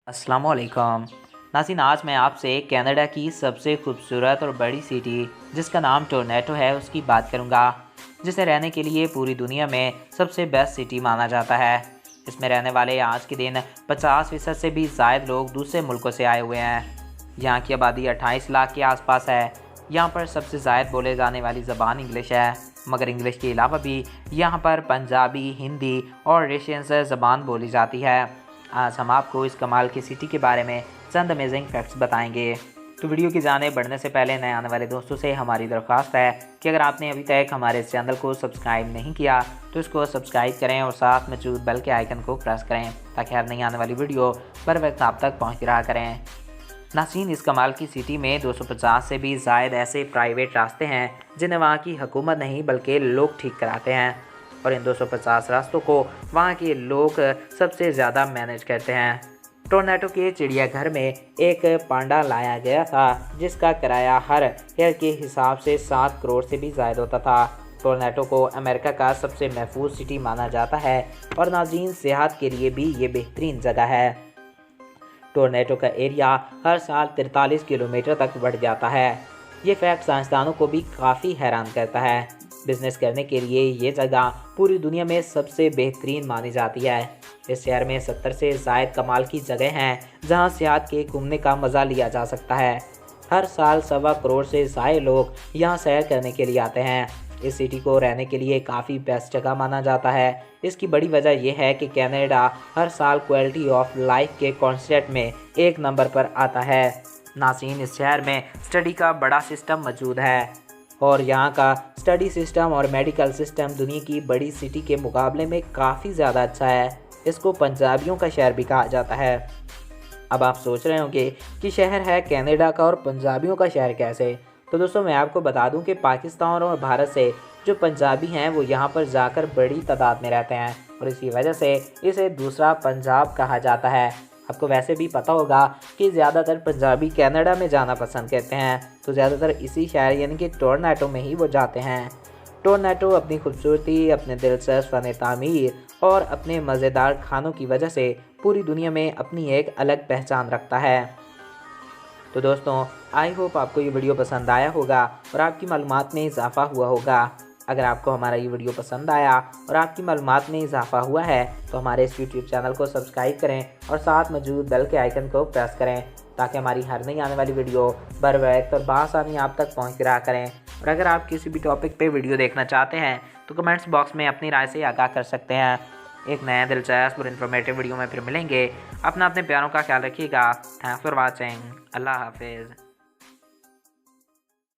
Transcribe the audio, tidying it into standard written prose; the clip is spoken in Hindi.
अस्सलामुअलैकुम नाज़रीन, आज मैं आपसे कनाडा की सबसे खूबसूरत और बड़ी सिटी जिसका नाम टोरंटो है उसकी बात करूंगा, जिसे रहने के लिए पूरी दुनिया में सबसे बेस्ट सिटी माना जाता है। इसमें रहने वाले आज के दिन 50% से भी ज़्यादा लोग दूसरे मुल्कों से आए हुए हैं। यहाँ की आबादी 28 लाख के आसपास है। यहाँ पर सबसे ज़्यादा बोले जाने वाली ज़बान इंग्लिश है, मगर इंग्लिश के अलावा भी यहाँ पर पंजाबी, हिंदी और रशियन से ज़बान बोली जाती है। आज हम आपको इस कमाल की सिटी के बारे में चंद अमेजिंग फैक्ट्स बताएंगे। तो वीडियो की जाने बढ़ने से पहले नए आने वाले दोस्तों से हमारी दरख्वास्त है कि अगर आपने अभी तक हमारे इस चैनल को सब्सक्राइब नहीं किया तो इसको सब्सक्राइब करें और साथ मौजूद बेल के आइकन को प्रेस करें ताकि हर नई आने वाली वीडियो बर वक्त आप तक पहुँच रहा करें। नाज़रीन, इस कमाल की सिटी में 250 से भी ज़ायद ऐसे प्राइवेट रास्ते हैं जिन्हें वहाँ की हुकूमत नहीं बल्कि लोग ठीक कराते हैं, और इन 250 रास्तों को वहाँ के लोग सबसे ज़्यादा मैनेज करते हैं। टोरंटो के चिड़ियाघर में एक पांडा लाया गया था जिसका किराया हर हेयर के हिसाब से 7 करोड़ से भी ज़्यादा होता था। टोरंटो को अमेरिका का सबसे महफूज सिटी माना जाता है और नाज़रीन, सेहत के लिए भी ये बेहतरीन जगह है। टोरंटो का एरिया हर साल 43 किलोमीटर तक बढ़ जाता है। ये फैक्ट साइंसदानों को भी काफ़ी हैरान करता है। बिजनेस करने के लिए ये जगह पूरी दुनिया में सबसे बेहतरीन मानी जाती है। इस शहर में 70 से ज़ायद कमाल की जगह हैं जहां सेहत के घूमने का मज़ा लिया जा सकता है। हर साल 1.25 करोड़ से ज़ायद लोग यहां सैर करने के लिए आते हैं। इस सिटी को रहने के लिए काफ़ी बेस्ट जगह माना जाता है। इसकी बड़ी वजह यह है कि कनाडा हर साल क्वालिटी ऑफ लाइफ के कॉन्सेप्ट में 1 नंबर पर आता है। नाज़रीन, इस शहर में स्टडी का बड़ा सिस्टम मौजूद है और यहाँ का स्टडी सिस्टम और मेडिकल सिस्टम दुनिया की बड़ी सिटी के मुकाबले में काफ़ी ज़्यादा अच्छा है। इसको पंजाबियों का शहर भी कहा जाता है। अब आप सोच रहे होंगे कि शहर है कनाडा का और पंजाबियों का शहर कैसे? तो दोस्तों, मैं आपको बता दूं कि पाकिस्तान और भारत से जो पंजाबी हैं वो यहाँ पर जाकर बड़ी तादाद में रहते हैं और इसी वजह से इसे दूसरा पंजाब कहा जाता है। आपको वैसे भी पता होगा कि ज़्यादातर पंजाबी कनाडा में जाना पसंद करते हैं, तो ज़्यादातर इसी शहर यानी कि टोरंटो में ही वो जाते हैं। टोरंटो अपनी खूबसूरती, अपने दिलचस्प फ़न तामीर और अपने मज़ेदार खानों की वजह से पूरी दुनिया में अपनी एक अलग पहचान रखता है। तो दोस्तों, आई होप आपको ये वीडियो पसंद आया होगा और आपकी मालूमात में इजाफ़ा हुआ होगा। अगर आपको हमारा ये वीडियो पसंद आया और आपकी मालूमात में इजाफ़ा हुआ है तो हमारे इस यूट्यूब चैनल को सब्सक्राइब करें और साथ मौजूद बेल के आइकन को प्रेस करें ताकि हमारी हर नई आने वाली वीडियो बर वक्त और बआसानी आप तक पहुँच रहा करें। और अगर आप किसी भी टॉपिक पे वीडियो देखना चाहते हैं तो कमेंट्स बॉक्स में अपनी राय से आगाह कर सकते हैं। एक नया दिलचस्प और इन्फॉर्मेटिव वीडियो में फिर मिलेंगे। अपने प्यारों का ख्याल रखिएगा। Thanks for watching. अल्लाह हाफिज़।